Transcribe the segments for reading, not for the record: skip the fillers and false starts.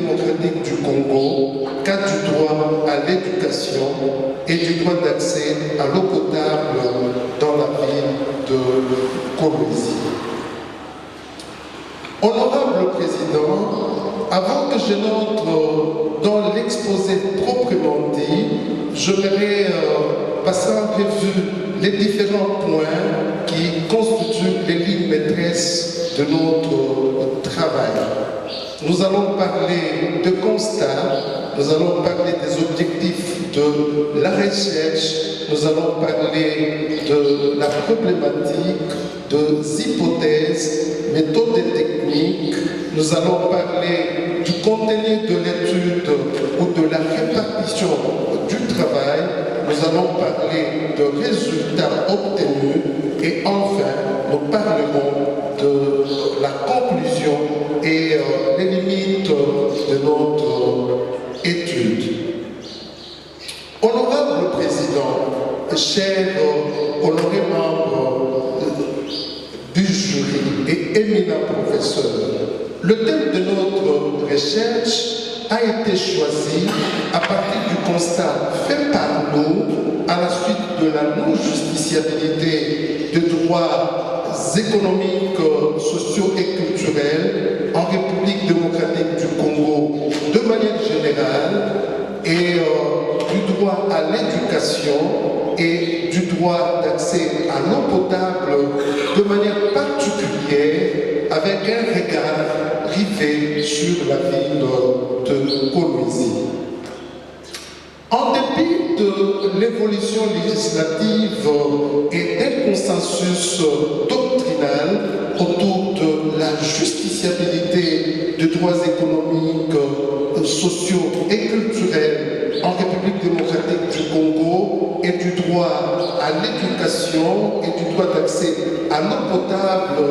démocratique du Congo, cas du droit à l'éducation et du droit d'accès à l'eau potable dans la ville de Kolwezi. Honorable Président, avant que je n'entre dans l'exposé proprement dit, j'aimerais passer en revue les différents points qui constituent les lignes maîtresses de notre travail. Nous allons parler de constats, nous allons parler des objectifs de la recherche, nous allons parler de la problématique, des hypothèses, méthodes et techniques, nous allons parler du contenu de l'étude ou de la répartition du travail, nous allons parler de résultats obtenus et enfin nous parlerons de la conclusion et les limites de notre étude. Honorable Président, chers honorés membres du jury et éminents professeurs, le thème de notre recherche a été choisi à partir du constat fait par nous à la suite de la non-justiciabilité des droits économiques, sociaux et culturels en République démocratique du Congo de manière générale et du droit à l'éducation et du droit d'accès à l'eau potable de manière particulière avec un regard rivé sur la ville de Kolwezi. En dépit de l'évolution législative et d'un consensus doctrinal autour de la justiciabilité des droits économiques, sociaux et culturels en République démocratique du Congo et du droit à l'éducation et du droit d'accès à l'eau potable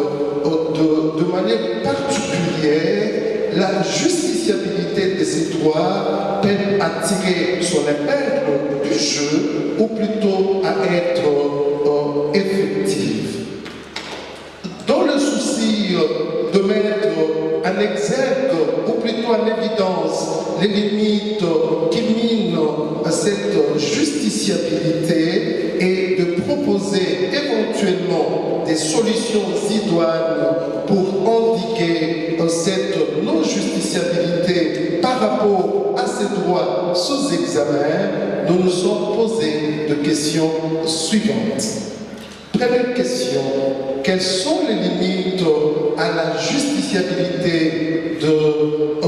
de manière particulière, la justiciabilité de ces droits peine à tirer son épingle du jeu ou plutôt à être effective. Dans le souci de mettre en exergue ou plutôt en évidence les limites qui minent cette justiciabilité et de proposer éventuellement des solutions idoines pour endiguer cette non-justiciabilité par rapport à ces droits sous examen, nous nous sommes posé de questions suivantes. Première question, quelles sont les limites à la justiciabilité de